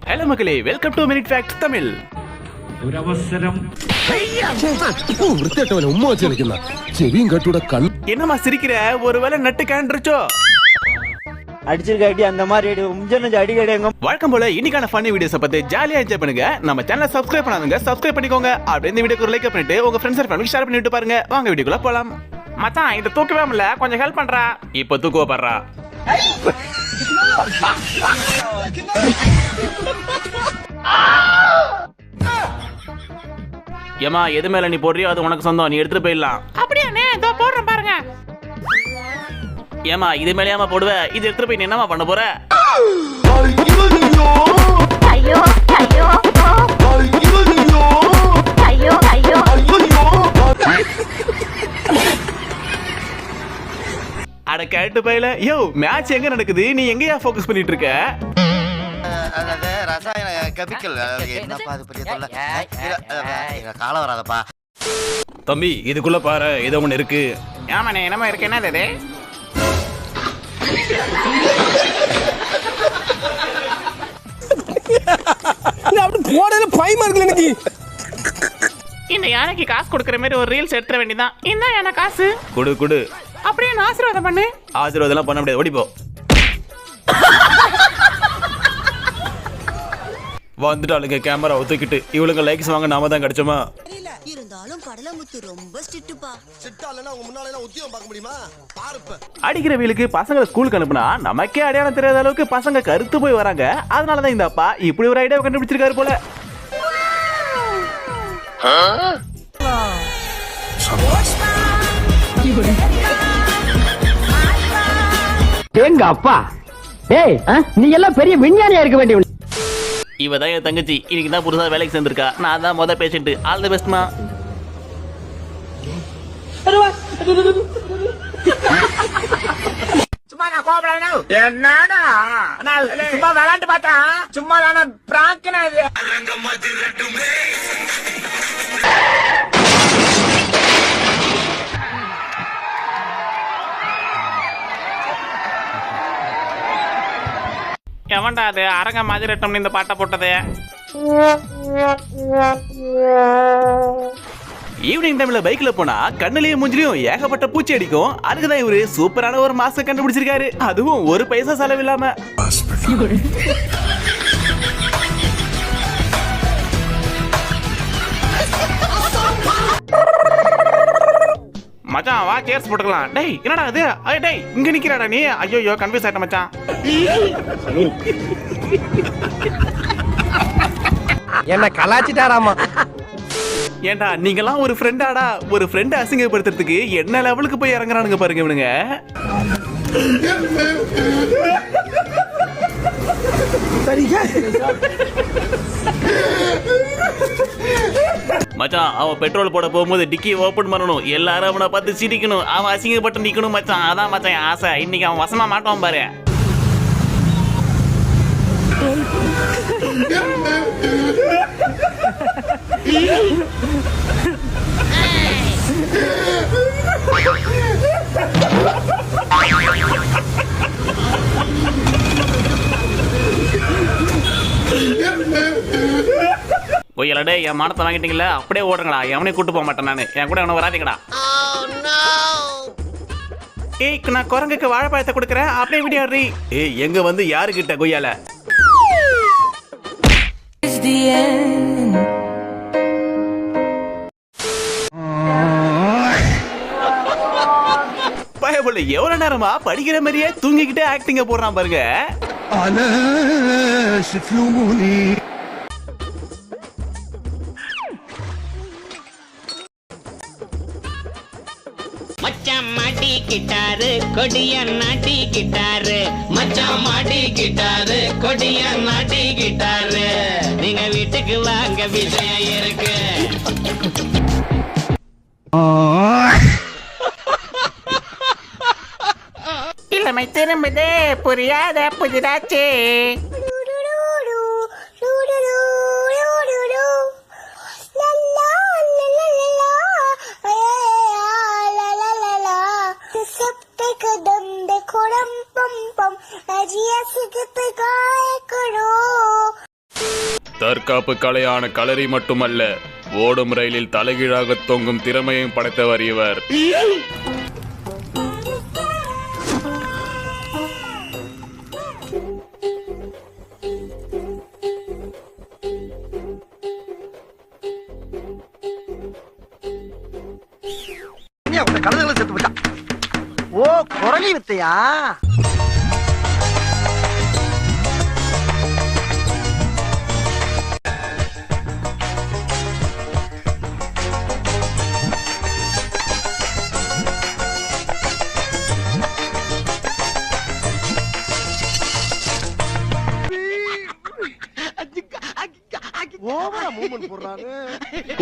Hello மக்களே, welcome to minute fact Tamil. ஒரு அவசரம். உம்மா வச்சிருக்கா செவியும் கட்டோட கண். என்னமா சிரிக்கிற? ஒருவேளை நட்டு கேண்டுச்சோ? அடிச்சிருக்க அடி அந்த மாதிரி அடி கிடையாது. வழக்கம் போல இன்னைக்கான ஃபன்னி வீடியோஸை பத்தி ஜாலியா என்ஜாய் பண்ணுங்க. நம்ம சேனலை சப்ஸ்கிரைப் பண்ணாதவங்க சப்ஸ்கிரைப் பண்ணிக்கோங்க. அப்படியே இந்த வீடியோக்கு ஒரு லைக் பண்ணிட்டு உங்க ஃப்ரெண்ட்ஸ் அண்ட் ஃபேமிலிக்கு ஷேர் பண்ணிட்டு பாருங்க. வாங்க வீடியோக்குள்ள போலாம். மச்சான், இத தூக்கவே முடியல, கொஞ்சம் ஹெல்ப் பண்றா. இப்போ தூக்குவ பாறா. ஏமா, எது மேல நீ போடுறியோ அது உனக்கு சொந்தம், நீ எடுத்துட்டு போயிடலாம். அப்படியாண்ணே, இதோ போடுறேன் பாருங்க. ஏமா, இது மேலேயாமா போடுவ? இது எடுத்துட்டு போய் நீ என்னமா பண்ண போற? ஐயோ ஐயோ ஐயோ ஐயோ. அட கேட்டு பையல, யோ மேட்ச் எங்க நடக்குது? நீ எங்கயா ஃபோக்கஸ் பண்ணிட்டு இருக்க? அதாவது ரசாயன கெமிக்கல் என்னப்பா அது பெரிய தொல்லை. காலம் வராதப்பா தம்பி, இதுக்குள்ள பாரு, ஏதோ ஒண்ணு இருக்கு. ஆமாண்ணே, என்னமா இருக்கு? என்னது இது? போடல பயமா இருக்குல்ல எனக்கு. இந்த யானைக்கு காசு கொடுக்கற மாதிரி ஒரு ரீல்ஸ் எடுத்துற வேண்டியதான். இந்த யானை காசு குடு குடு. அப்படியே நான் ஆசீர்வாதம் பண்ணு. ஆசீர்வாதம் எல்லாம் பண்ண முடியாது, ஓடிப்போ. வந்துட்டாளுங்க கேமரா ஒத்துக்கிட்டு. இவளுங்க லைக்ஸ் வாங்க நாம தான் கிடைச்சோமா? இருந்தாலும் கடலமுத்து ரொம்ப ஸ்ட்ரிக்ட்பா. ஸ்ட்ரிக்ட்டா இல்லனா உங்க முன்னால எல்லாம் உத்தியோகம் பார்க்க முடியுமா? பாருப்ப. அடிக்கிற வீலுக்கு பசங்களை ஸ்கூலுக்கு அனுப்புனா நமக்கே அடையாளம் தெரியாத அளவுக்கு பசங்க கருத்து போய் வராங்க. அதனால தான் இந்த அப்பா இப்படி ஒரு ஐடியா கண்டுபிடிச்சிருக்காரு போல. எங்க அப்பா, ஏய் நீ எல்லாம் பெரிய விஞ்ஞானியா இருக்க வேண்டிய. இவதான் என் தங்கச்சி, இன்னைக்கு தான் புதுசா வேலைக்கு சேர்ந்திருக்கா. நான் தான் மொத பேஷண்ட். All the பெஸ்ட்மா. சும்மா நான் கோபப்படணும். என்னடா நான் சும்மா விளையாண்டு பார்த்தா, சும்மா தானே பிராங்கனா இது. எவன்டா அது அரங்க மதிரட்டம் இந்த பாட்டை போட்டது? ஈவினிங் டைம்ல பைக்ல போனா கண்ணுலயும் மூஞ்சிலையும் ஏகப்பட்ட பூச்சி அடிக்கும். அதுக்குதான் இவரு சூப்பரான ஒரு மாஸ்க் கண்டுபிடிச்சிருக்காரு. அதுவும் ஒரு பைசா செலவு இல்லாம. மச்சான் வா, சேர்ஸ் போட்டுக்கலாம். டேய் என்னடா அது? டேய் இங்க நிக்கிறாடா நீ? ஐயோ கன்ஃபியூஸ் ஆயிட்ட மச்சான். என்ன கலாச்சிட்டாராமா? ஏண்டா நீங்கெல்லாம் ஒரு ஃப்ரெண்டாடா? ஒரு ஃப்ரெண்ட் அசிங்கப்படுத்துறதுக்கு என்ன லெவலுக்கு போய் இறங்குறானுங்க பாருங்க இவனுங்க. மச்சான், அவன் பெட்ரோல் போட போகும்போது டிக்கி ஓபன் பண்ணணும். எல்லாரும் அவனை பார்த்து சிரிக்கணும். அவன் அசிங்கப்பட்டு நிக்கணும் மச்சான். அதான் மச்சான் என் ஆசை. இன்னைக்கு அவன் வசமா மாட்டான் பாரு. கொய்யலடே, என் மானத்தை வாங்கிட்டீங்களா? அப்படியே ஓடுங்களா. எவனையும் கூட்டு போக மாட்டேன் நானு. என் கூட எவனை வராதீங்கடா. ஏய், நான் குரங்குக்கு வாழைப்பழத்தை கொடுக்குறேன், அப்படியே விடியாடுறீ. ஏய், எங்க வந்து யாருக்கிட்ட கொய்யால? பயபுள்ள எவ்வளவு நேரமா படிக்கிற மாதிரியே தூங்கிக்கிட்டே ஆக்டிங்க போடுறான் பாருங்க. மச்சான் மாட்டிக்கிட்டாரு, கொடிய நாட்டிக்கிட்டாரு. மச்சான் மாட்டிக்கிட்டாரு, கொடிய நாட்டிக்கிட்டாரு. நீங்க வீட்டுக்கு வாங்க, விஷயம் இருக்கு. இளமை திரும்புதே, புரியாத புதிராச்சே. Pam pam, ajiya sigit gaay karo. தற்காப்பு கலையான களரி மட்டுமல்ல, ஓடும் ரயிலில் தலைகீழாக தொங்கும் திறமையும் படைத்தவர் இவர். கழுதைகளை செத்து போச்சான். ஓ, குரலி வித்தையா?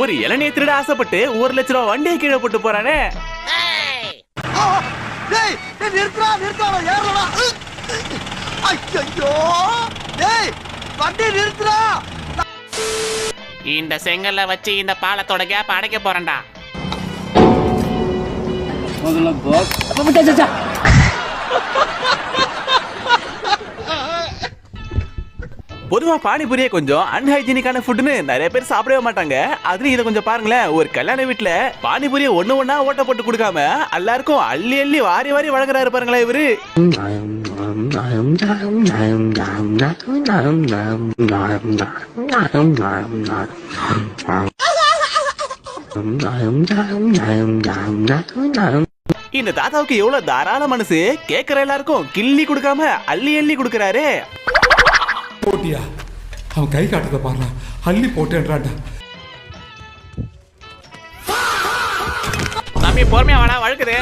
ஒரு இளநீர் திருட ஆசைப்பட்டு 1 லட்சம் ரூபாய் வண்டியை கீழே போட்டு போறானே. இந்த செங்கல்ல வச்சு இந்த பாலத்தோட கேப் அடைக்க போறேன்டா. பொதுவா பானிபூரியே கொஞ்சம் அன்ஹைஜீனிக்கான ஃபுட்னு நிறைய பேர் சாப்பிடவே மாட்டாங்க. அதுலயும் இதை கொஞ்சம் பாருங்களேன். ஒரு கல்யாண வீட்டுல பானிபூரியை ஒண்ணா ஓட்ட போட்டு கொடுக்காம எல்லாருக்கும் அள்ளி அள்ளி வாரி வாரி வழங்குறாரு பாருங்களேன் இவரு. இந்த தாத்தாவுக்கு எவ்வளவு தாராள மனசு. கேக்குற எல்லாருக்கும் கிள்ளி கொடுக்காம அள்ளி அள்ளி கொடுக்கறாரு. போட்டியா? அவன் கை காட்டுறத பாரு, அள்ளி போட்டேன்றான்டா. தம்பி பொறுமையா வாடா, வழுக்குது.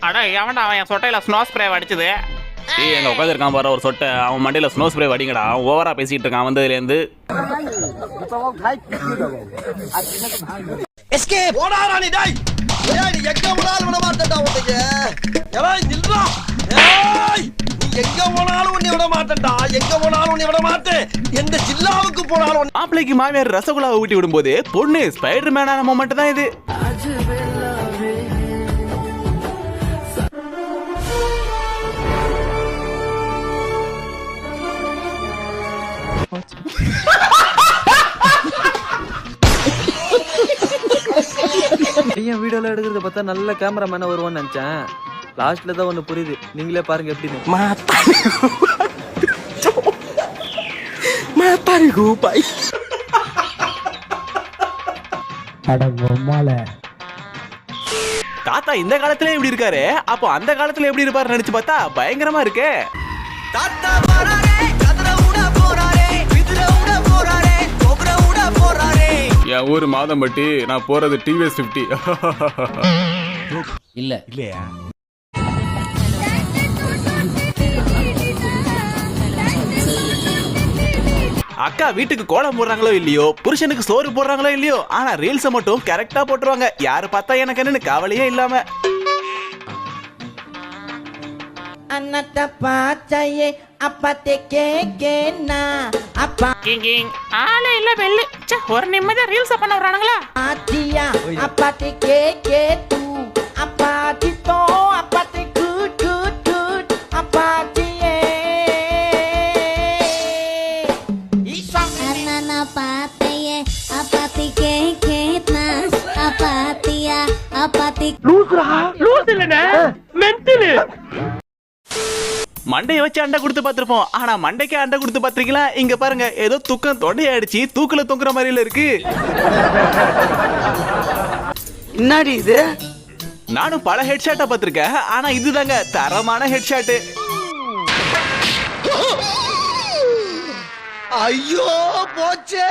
அட எவன்டா அவன் என் சொட்டையில ஸ்னோ ஸ்ப்ரே அடிச்சது? எங்க உட்காந்துருக்கான் பாரு ஒரு சொட்டை, அவன் மண்டையில ஸ்னோ ஸ்ப்ரே வடிங்கடா. அவன் ஓவரா பேசிட்டு இருக்கான் வந்ததுல இருந்து. எஸ்கேப் ஓடாரா நீ டேய். ஏய் நீ எங்க போனாலும் விட மாட்டேன்டா உன்னைய. ஏய் நில்றா. ஏய் நீ எங்க போனாலும் உன்னை விட மாட்டேன்டா. எங்க போனாலும் உன்னை விட மாட்டேன். எந்த ஜில்லாவுக்கு போனாலும். மாப்பிளைக்கு மாமியார் ரசகுல்லாவை ஊட்டி விடும்போது பொண்ணு ஸ்பைடர் மேனான மொமெண்ட் தான் இது. பையன் வீடியோல எடுக்கிறத பார்த்தா நல்ல கேமராமேனா வருவான்னு நினைச்சேன். லாஸ்ட்ல தான் ஒண்ணு புரியுது. நீங்களே பாருங்க எப்படின்னு. தாத்தா இந்த காலத்துல எப்படி இருக்காரு, அப்போ அந்த காலத்துல எப்படி இருப்பாரு நினைச்சு பார்த்தா பயங்கரமா இருக்கு. தாத்தா போறாரே, கதற உட போறாரே, விதுர உட போறாரே, கோபுர உட போறாரே. என் ஊர் மாதம்பட்டி, நான் போறது டிவிஎஸ் 50. இல்லையா? அக்கா வீட்டுக்கு கோலம் போடுறாங்களோ இல்லையோ, புருஷனுக்கு சோறு போடுறாங்களோ இல்லையோ, ஆனா ரீல்ஸை மட்டும் கரெக்டா போட்டுருவாங்க. யாரு பார்த்தா எனக்கு என்னன்னு கவலையே இல்லாம. அன்னட்ட பாச்சையே அப்பத்தே கேக்கேனா அப்பா கிங் ஆளே இல்ல வெள்ளு. ச்சே, ஒரு நிம்மதியா ரீல்ஸ் பண்ண வரானுங்களா? ஆச்சியா அப்பத்தே கேக்கே தூ அப்பாச்சி தோ அப்பத்தே குட் குட் குட் அப்பாச்சியே அண்ணா பாத்தையே அப்பாத்தி கேக்கேனா அப்பாத்தியா அப்பாத்தி லூஸ் இல்லனே மென்டல். மண்டையை வச்சு அண்டை கொடுத்து பார்த்திருப்போம், ஆனா மண்டைக்கு அண்டை கொடுத்து பார்த்திருக்கீங்களா? இங்க பாருங்க, ஏதோ தூக்கம் தொண்டையாடிச்சு தூக்குல தொங்குற மாதிரில இருக்கு. என்னடி இது? நானும் பல ஹெட்ஷாட்டை பார்த்திருக்கேன், ஆனா இதுதாங்க தரமான ஹெட்ஷாட். ஐயோ போச்சே.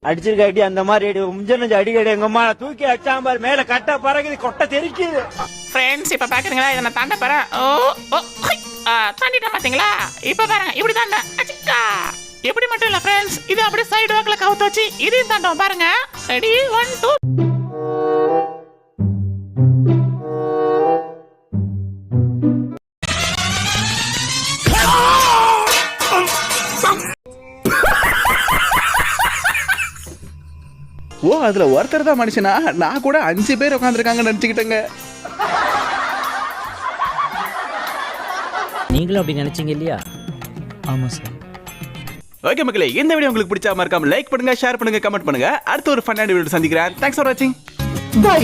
அடிச்சிருக்க அடி அந்த மாதிரி முஞ்சனஞ்சு அடிக்கடி எங்க அம்மா தூக்கி அடிச்சாம்பார் மேல கட்ட பறகுது கொட்டை தெரிக்குது. ஃப்ரெண்ட்ஸ் இப்ப பாக்குறீங்களா, இதை நான் தாண்ட போறேன். ஓ ஓ தாண்டிட்டேன் பாத்தீங்களா? இப்ப பாருங்க இப்படி தாண்ட அச்சிக்கா. இப்படி மட்டும் இல்ல ஃப்ரெண்ட்ஸ், இது அப்படியே சைடு வாக்குல கவுத்து வச்சு இதையும் தாண்டோம் பாருங்க. ரெடி 1 2. ஓ அதுல ஒருத்தர் தான் மனுஷனா? நான் கூட 5 பேர் உட்காந்துருக்காங்கன்னு நினைச்சுக்கிட்டேங்க. நீங்களும் அப்படி நினைச்சீங்க இல்லையா? ஆமா சார். ஓகே மக்களே, இந்த வீடியோ உங்களுக்கு பிடிச்சா மறக்காம லைக் பண்ணுங்க, ஷேர் பண்ணுங்க, கமெண்ட் பண்ணுங்க. அடுத்த ஒரு ஃபன்னான வீடியோ சந்திக்கிறேன். தேங்க்ஸ் ஃபார் வாட்சிங். பை.